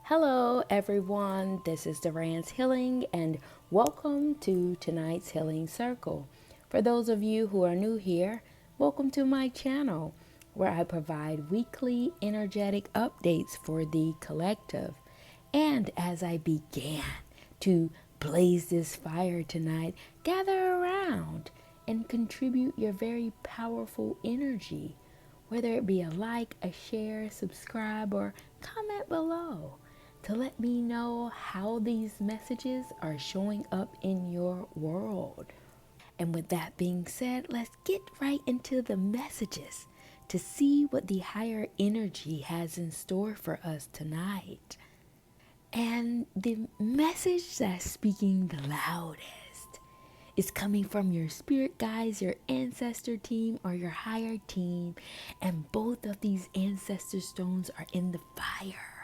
Hello, everyone. This is Duran's Healing, and welcome to tonight's Healing Circle. For those of you who are new here, welcome to my channel where I provide weekly energetic updates for the collective. And as I began to blaze this fire tonight, gather around and contribute your very powerful energy, whether it be a like, a share, subscribe, or comment below to let me know how these messages are showing up in your world. And with that being said, let's get right into the messages to see what the higher energy has in store for us tonight. And the message that's speaking the loudest is coming from your spirit guides, your ancestor team, or your higher team. And both of these ancestor stones are in the fire.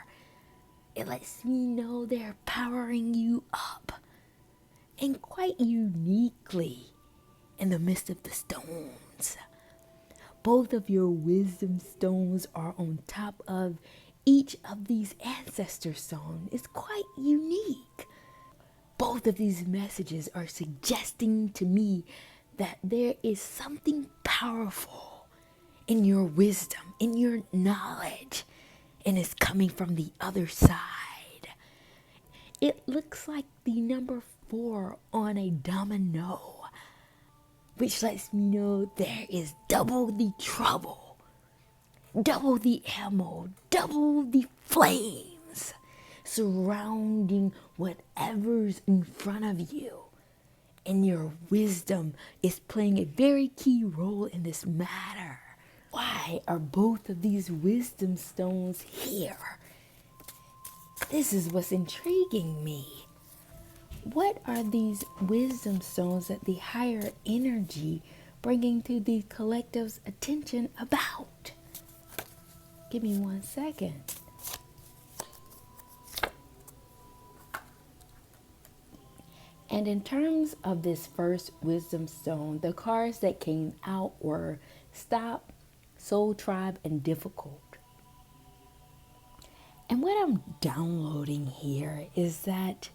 It lets me know they're powering you up, and quite uniquely in the midst of the stones. Both of your wisdom stones are on top of each of these ancestor stones. It's quite unique. Both of these messages are suggesting to me that there is something powerful in your wisdom, in your knowledge, and it's coming from the other side. It looks like the number 4 on a domino, which lets me know there is double the trouble, double the ammo, double the flames surrounding whatever's in front of you. And your wisdom is playing a very key role in this matter. Why are both of these wisdom stones here? This is what's intriguing me. What are these wisdom stones that the higher energy bringing to the collective's attention about? Give me 1 second. And in terms of this first wisdom stone, the cards that came out were Stop, Soul Tribe, and Difficult. And what I'm downloading here is that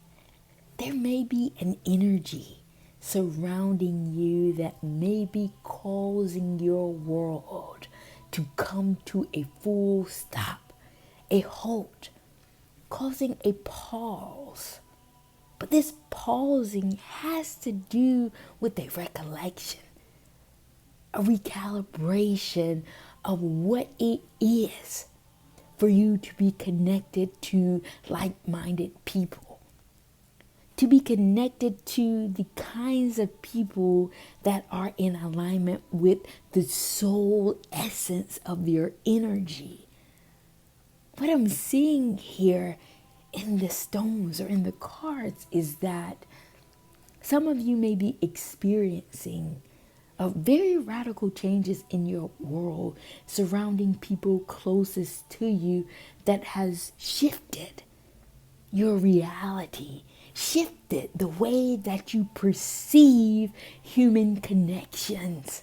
there may be an energy surrounding you that may be causing your world to come to a full stop, a halt, causing a pause. But this pausing has to do with a recollection, a recalibration of what it is for you to be connected to like-minded people, to be connected to the kinds of people that are in alignment with the soul essence of your energy. What I'm seeing here in the stones or in the cards is that some of you may be experiencing very radical changes in your world surrounding people closest to you that has shifted your reality, shifted the way that you perceive human connections.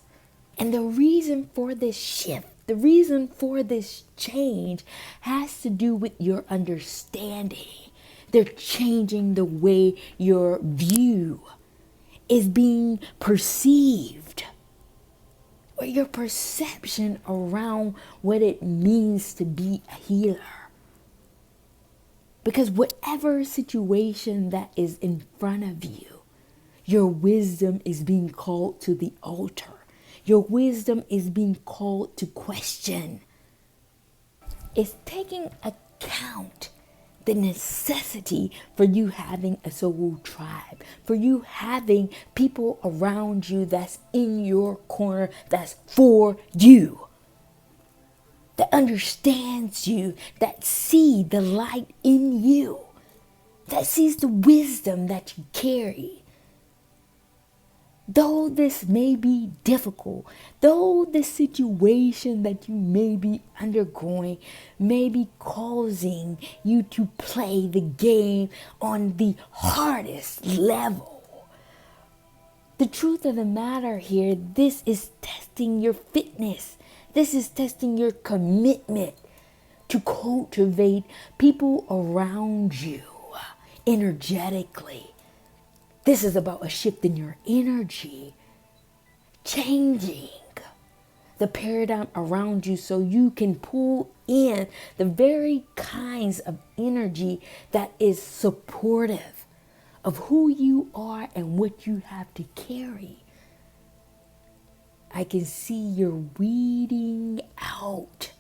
And the reason for this shift, the reason for this change has to do with your understanding. They're changing the way your view is being perceived, or your perception around what it means to be a healer. Because whatever situation that is in front of you, your wisdom is being called to the altar. Your wisdom is being called to question. It's taking account the necessity for you having a soul tribe, for you having people around you that's in your corner, that's for you, that understands you, that see the light in you, that sees the wisdom that you carry. Though this may be difficult, though the situation that you may be undergoing may be causing you to play the game on the hardest level, the truth of the matter here, this is testing your fitness. This is testing your commitment to cultivate people around you energetically. This is about a shift in your energy, changing the paradigm around you so you can pull in the very kinds of energy that is supportive of who you are and what you have to carry. I can see you're weeding out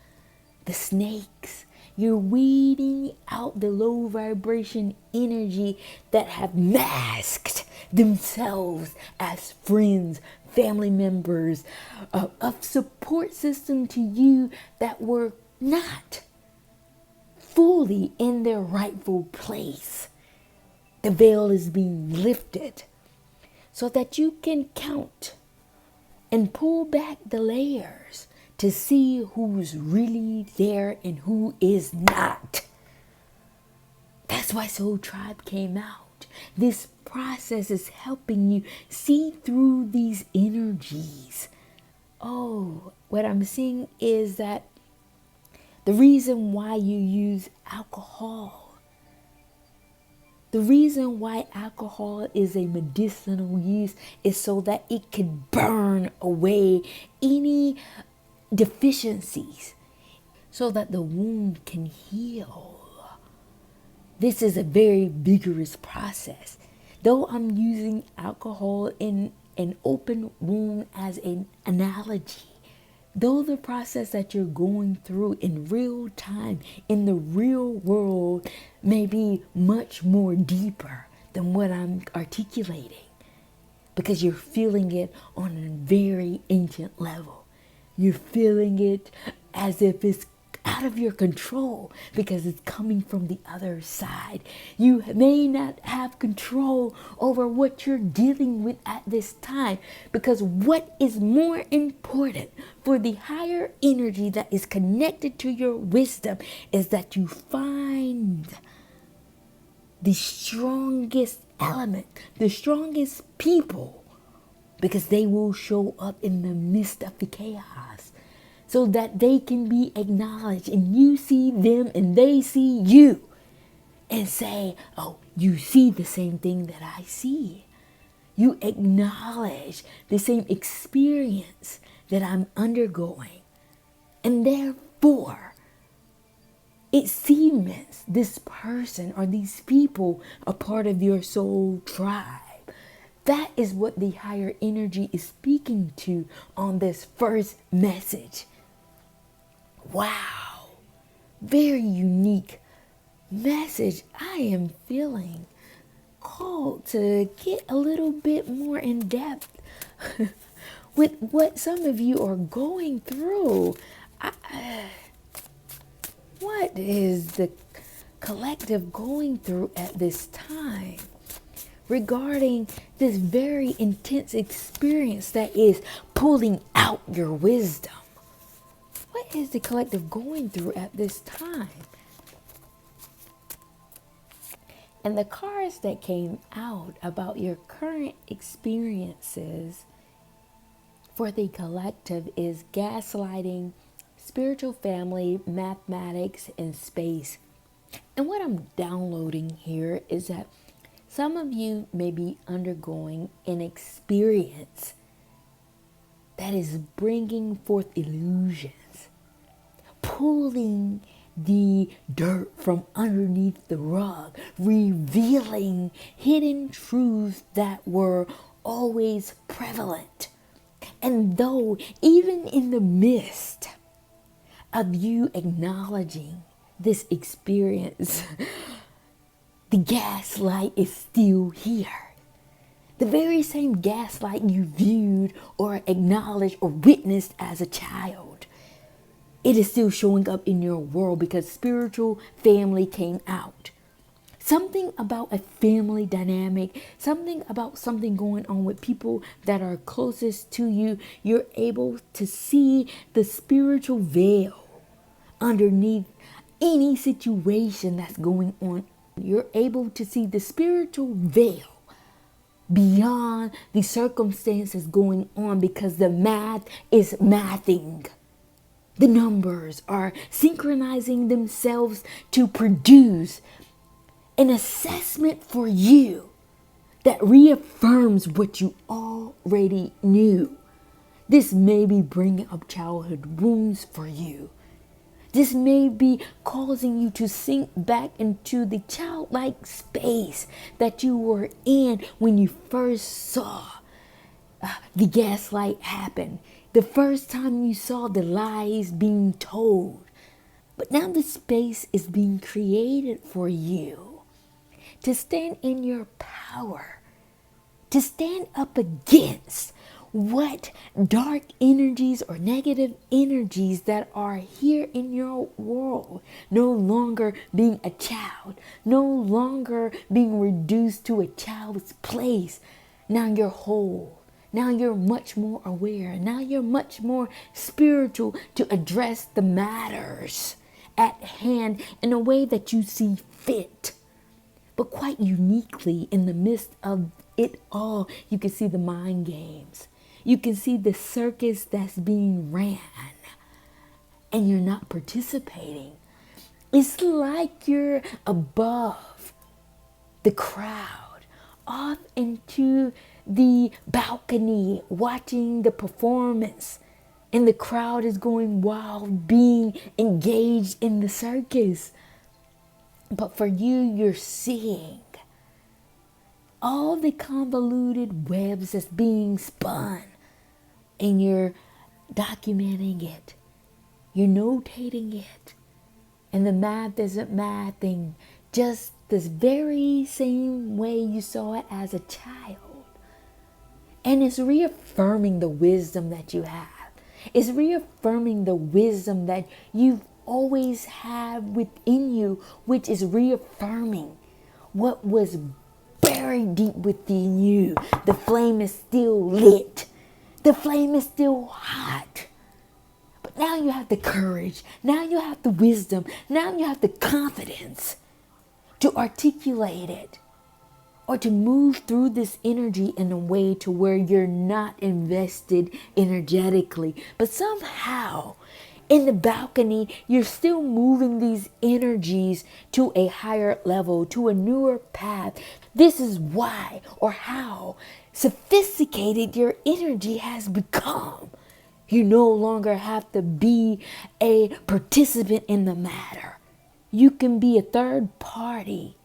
the snakes. You're weeding out the low vibration energy that have masked themselves as friends, family members, a support system to you that were not fully in their rightful place. The veil is being lifted so that you can count and pull back the layers to see who's really there and who is not. That's why Soul Tribe came out. This process is helping you see through these energies. Oh, what I'm seeing is that the reason why you use alcohol, the reason why alcohol is a medicinal use is so that it can burn away any deficiencies so that the wound can heal. This is a very vigorous process. Though I'm using alcohol in an open wound as an analogy, though the process that you're going through in real time, in the real world, may be much more deeper than what I'm articulating, because you're feeling it on a very ancient level. You're feeling it as if it's out of your control because it's coming from the other side. You may not have control over what you're dealing with at this time, because what is more important for the higher energy that is connected to your wisdom is that you find the strongest element, the strongest people, because they will show up in the midst of the chaos so that they can be acknowledged, and you see them and they see you and say, oh, you see the same thing that I see. You acknowledge the same experience that I'm undergoing. And therefore, it cements this person or these people a part of your soul tribe. That is what the higher energy is speaking to on this first message. Wow, very unique message. I am feeling called to get a little bit more in depth with what some of you are going through. What is the collective going through at this time regarding this very intense experience that is pulling out your wisdom? What is the collective going through at this time? And the cards that came out about your current experiences for the collective is gaslighting, spiritual family, mathematics, and space. And what I'm downloading here is that some of you may be undergoing an experience that is bringing forth illusions, pulling the dirt from underneath the rug, revealing hidden truths that were always prevalent. And though even in the midst of you acknowledging this experience, the gaslight is still here. The very same gaslight you viewed or acknowledged or witnessed as a child. It is still showing up in your world because spiritual family came out. Something about a family dynamic, something about something going on with people that are closest to you. You're able to see the spiritual veil underneath any situation that's going on. You're able to see the spiritual veil beyond the circumstances going on because the math is mathing. The numbers are synchronizing themselves to produce an assessment for you that reaffirms what you already knew. This may be bringing up childhood wounds for you. This may be causing you to sink back into the childlike space that you were in when you first saw the gaslight happen. The first time you saw the lies being told. But now the space is being created for you to stand in your power, to stand up against what dark energies or negative energies that are here in your world. No longer being a child, no longer being reduced to a child's place. Now you're whole. Now you're much more aware. Now you're much more spiritual to address the matters at hand in a way that you see fit. But quite uniquely, in the midst of it all, you can see the mind games. You can see the circus that's being ran, and you're not participating. It's like you're above the crowd, off into the balcony, watching the performance, and the crowd is going wild, being engaged in the circus. But for you, you're seeing all the convoluted webs that's being spun, and you're documenting it. You're notating it. And the math isn't mathing, just this very same way you saw it as a child. And it's reaffirming the wisdom that you have. It's reaffirming the wisdom that you've always had within you, which is reaffirming what was buried deep within you. The flame is still lit. The flame is still hot. But now you have the courage. Now you have the wisdom. Now you have the confidence to articulate it, or to move through this energy in a way to where you're not invested energetically, but somehow in the balcony, you're still moving these energies to a higher level, to a newer path. This is why or how sophisticated your energy has become. You no longer have to be a participant in the matter. You can be a third party,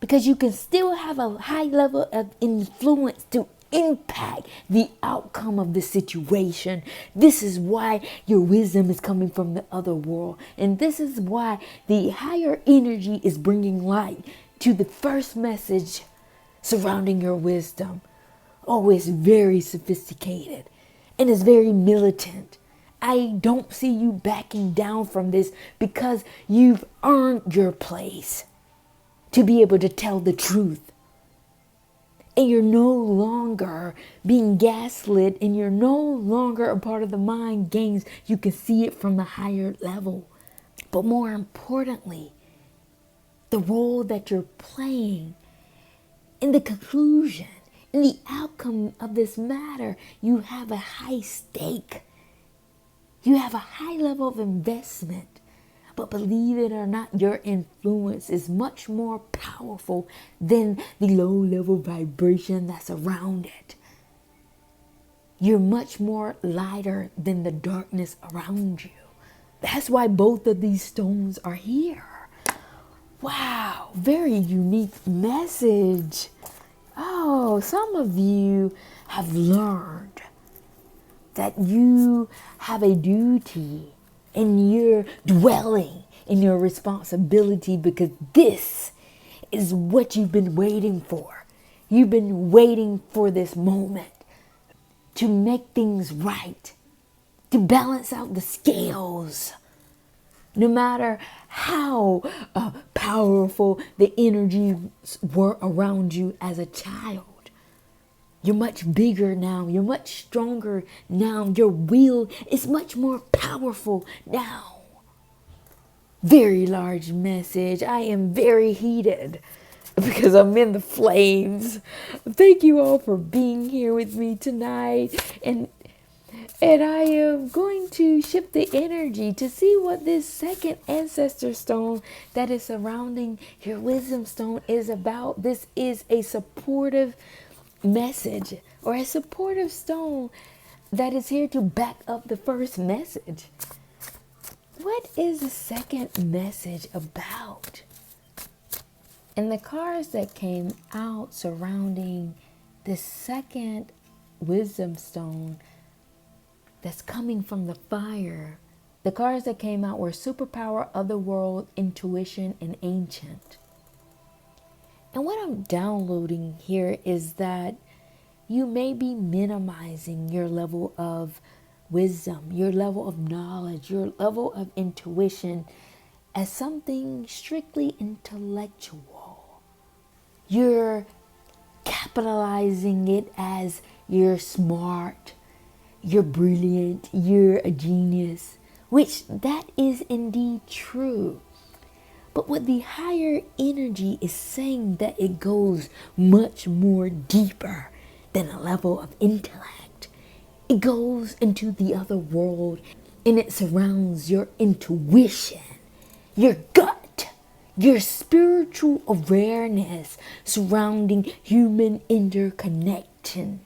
because you can still have a high level of influence to impact the outcome of the situation. This is why your wisdom is coming from the other world. And this is why the higher energy is bringing light to the first message surrounding your wisdom. Oh, it's very sophisticated and it's very militant. I don't see you backing down from this, because you've earned your place to be able to tell the truth. And you're no longer being gaslit, and you're no longer a part of the mind games. You can see it from the higher level. But more importantly, the role that you're playing in the conclusion, in the outcome of this matter, you have a high stake. You have a high level of investment. But believe it or not, your influence is much more powerful than the low-level vibration that's around it. You're much more lighter than the darkness around you. That's why both of these stones are here. Wow, very unique message. Oh, some of you have learned that you have a duty, and you're dwelling in your responsibility, because this is what you've been waiting for. You've been waiting for this moment to make things right, to balance out the scales. No matter how powerful the energies were around you as a child, you're much bigger now. You're much stronger now. Your will is much more powerful now. Very large message. I am very heated because I'm in the flames. Thank you all for being here with me tonight. And And I am going to shift the energy to see what this second ancestor stone that is surrounding your wisdom stone is about. This is a supportive message or a supportive stone that is here to back up the first message. What is the second message about? And the cards that came out surrounding the second wisdom stone that's coming from the fire, the cards that came out were superpower, otherworld, intuition, and ancient. And what I'm downloading here is that you may be minimizing your level of wisdom, your level of knowledge, your level of intuition as something strictly intellectual. You're capitalizing it as you're smart, you're brilliant, you're a genius, which that is indeed true. But what the higher energy is saying, that it goes much more deeper than a level of intellect. It goes into the other world and it surrounds your intuition, your gut, your spiritual awareness surrounding human interconnections.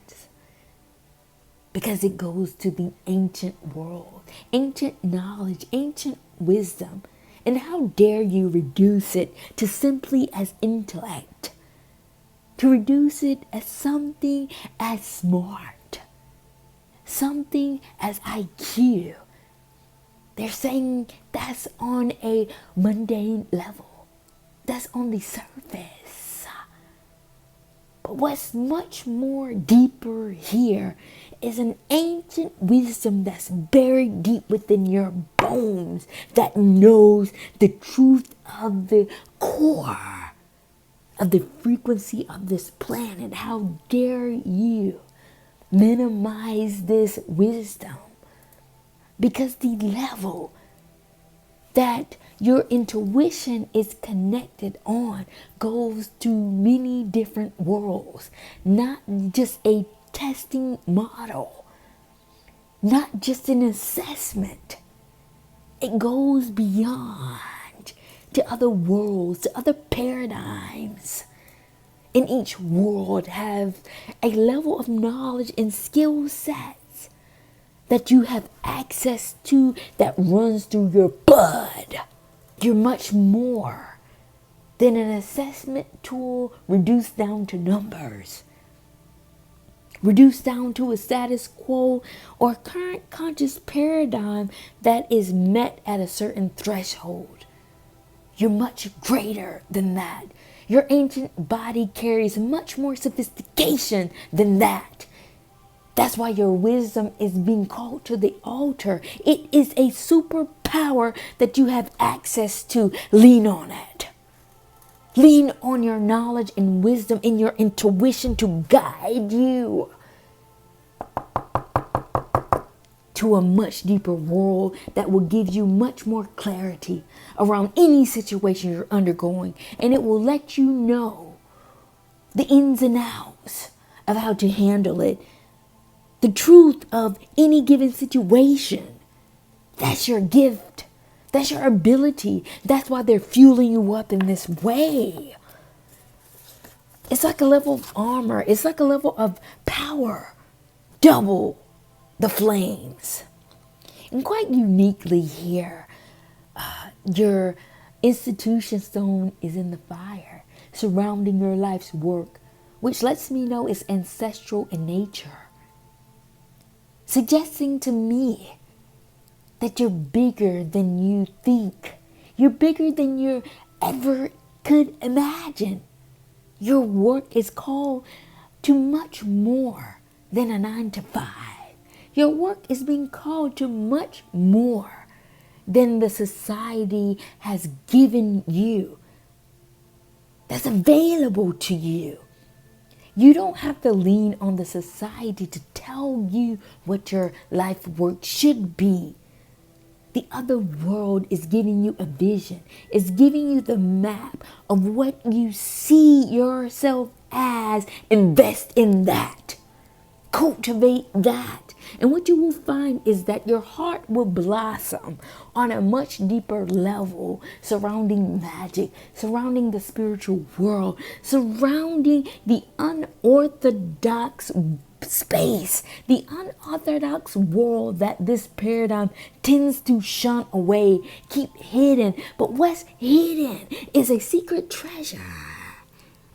Because it goes to the ancient world, ancient knowledge, ancient wisdom. And how dare you reduce it to simply as intellect? To reduce it as something as smart, something as IQ. They're saying that's on a mundane level. That's on the surface. But what's much more deeper here is an ancient wisdom that's buried deep within your bones, that knows the truth of the core of the frequency of this planet. How dare you minimize this wisdom? Because the level that your intuition is connected on goes to many different worlds, not just a testing model, not just an assessment. It goes beyond to other worlds, to other paradigms. And each world have a level of knowledge and skill sets that you have access to that runs through your blood. You're much more than an assessment tool reduced down to numbers, reduced down to a status quo or current conscious paradigm that is met at a certain threshold. You're much greater than that. Your ancient body carries much more sophistication than that. That's why your wisdom is being called to the altar. It is a superpower that you have access to. Lean on it. Lean on your knowledge and wisdom and your intuition to guide you to a much deeper world that will give you much more clarity around any situation you're undergoing. And it will let you know the ins and outs of how to handle it. The truth of any given situation. That's your gift. That's your ability. That's why they're fueling you up in this way. It's like a level of armor. It's like a level of power. Double the flames. And quite uniquely here, your institution stone is in the fire, surrounding your life's work, which lets me know it's ancestral in nature. Suggesting to me that you're bigger than you think. You're bigger than you ever could imagine. Your work is called to much more than a 9 to 5. Your work is being called to much more than the society has given you. That's available to you. You don't have to lean on the society to tell you what your life work should be. The other world is giving you a vision. It's giving you the map of what you see yourself as. Invest in that. cultivate that. And what you will find is that your heart will blossom on a much deeper level surrounding magic, surrounding the spiritual world, surrounding the unorthodox space, the unorthodox world that this paradigm tends to shun away, keep hidden. But what's hidden is a secret treasure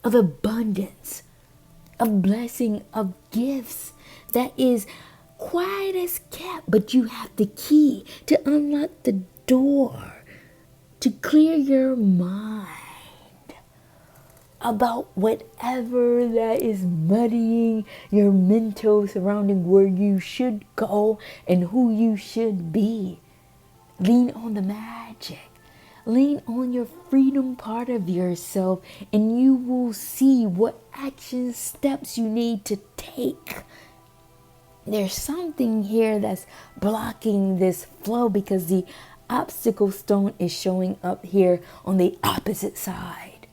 of abundance, of blessing, of gifts that is quiet as kept, but you have the key to unlock the door, to clear your mind about whatever that is muddying your mental surrounding where you should go and who you should be. Lean on the magic. Lean on your freedom part of yourself, and you will see what action steps you need to take. There's something here that's blocking this flow because the obstacle stone is showing up here on the opposite side.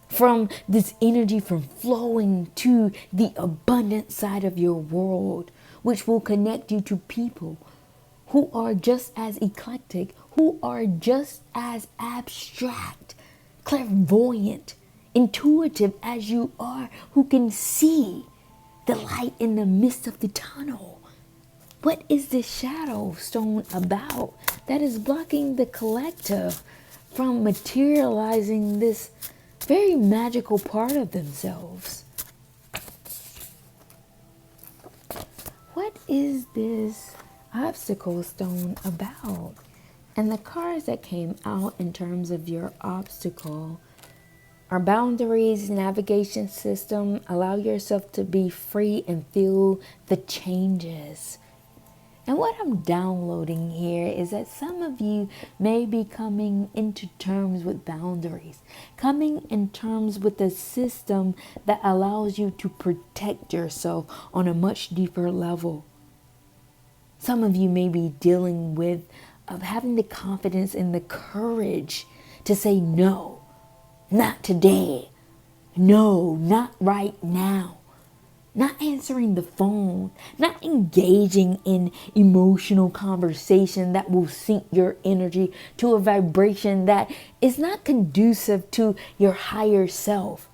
From this energy from flowing to the abundant side of your world, which will connect you to people who are just as eclectic, who are just as abstract, clairvoyant, intuitive as you are, who can see the light in the midst of the tunnel. What is this shadow stone about that is blocking the collective from materializing this very magical part of themselves? What is this obstacle stone about? And the cards that came out in terms of your obstacle are boundaries, navigation system. Allow yourself to be free and feel the changes. And what I'm downloading here is that some of you may be coming into terms with boundaries, coming in terms with a system that allows you to protect yourself on a much deeper level. Some of you may be dealing with having the confidence and the courage to say no, not today. No, not right now. Not answering the phone, not engaging in emotional conversation that will sink your energy to a vibration that is not conducive to your higher self,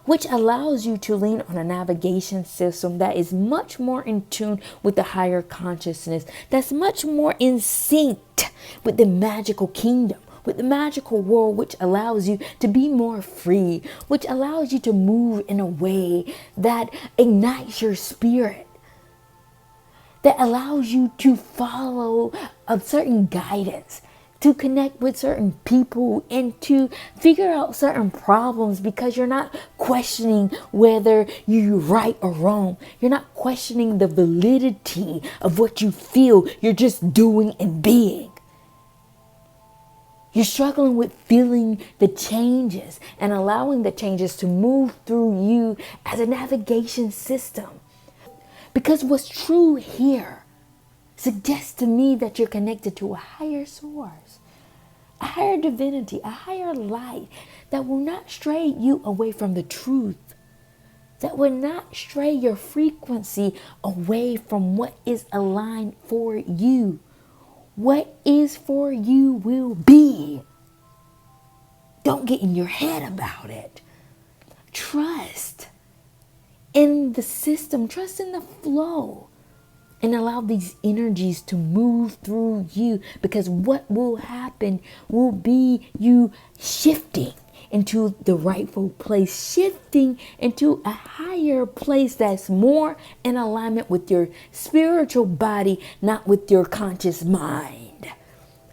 which allows you to lean on a navigation system that is much more in tune with the higher consciousness, that's much more in sync with the magical kingdom, with the magical world, which allows you to be more free, which allows you to move in a way that ignites your spirit, that allows you to follow a certain guidance, to connect with certain people, and to figure out certain problems because you're not questioning whether you're right or wrong. You're not questioning the validity of what you feel. You're just doing and being. You're struggling with feeling the changes and allowing the changes to move through you as a navigation system. Because what's true here suggests to me that you're connected to a higher source, a higher divinity, a higher light that will not stray you away from the truth, that will not stray your frequency away from what is aligned for you. What is for you will be. Don't get in your head about it. Trust in the system, trust in the flow, and allow these energies to move through you, because what will happen will be you shifting into the rightful place, shifting into a higher place that's more in alignment with your spiritual body, not with your conscious mind.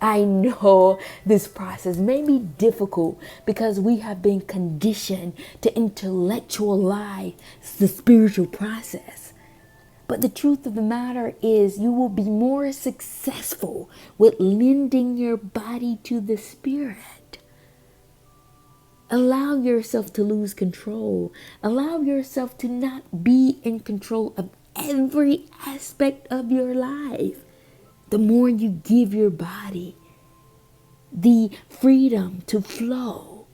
I know this process may be difficult because we have been conditioned to intellectualize the spiritual process. But the truth of the matter is you will be more successful with lending your body to the spirit. Allow yourself to lose control. Allow yourself to not be in control of every aspect of your life. The more you give your body the freedom to flow,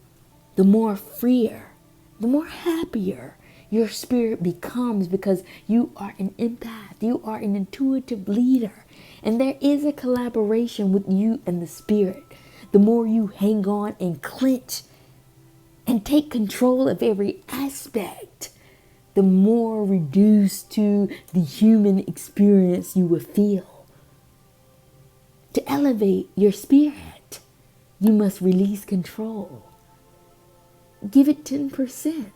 the more freer, the more happier your spirit becomes, because you are an empath, you are an intuitive leader, and there is a collaboration with you and the spirit. The more you hang on and clench and take control of every aspect, the more reduced to the human experience you will feel. To elevate your spirit, you must release control. Give it 10%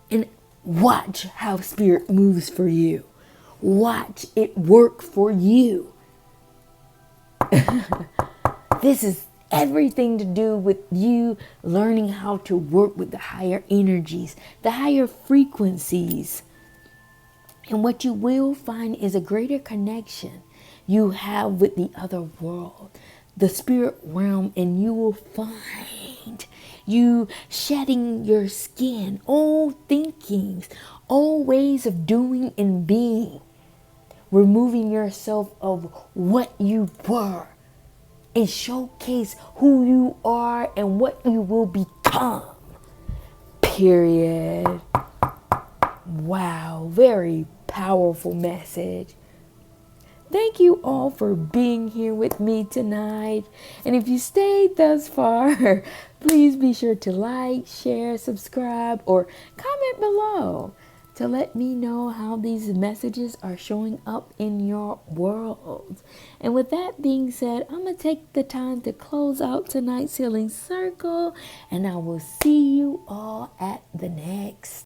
and watch how spirit moves for you. Watch it work for you. This is everything to do with you learning how to work with the higher energies, the higher frequencies. And what you will find is a greater connection you have with the other world, the spirit realm, and you will find you shedding your skin, old thinkings, old ways of doing and being, removing yourself of what you were, and showcase who you are and what you will become. Period. Wow, very powerful message. Thank you all for being here with me tonight. And if you stayed thus far, please be sure to like, share, subscribe, or comment below to let me know how these messages are showing up in your world. And with that being said, I'm going to take the time to close out tonight's healing circle, and I will see you all at the next.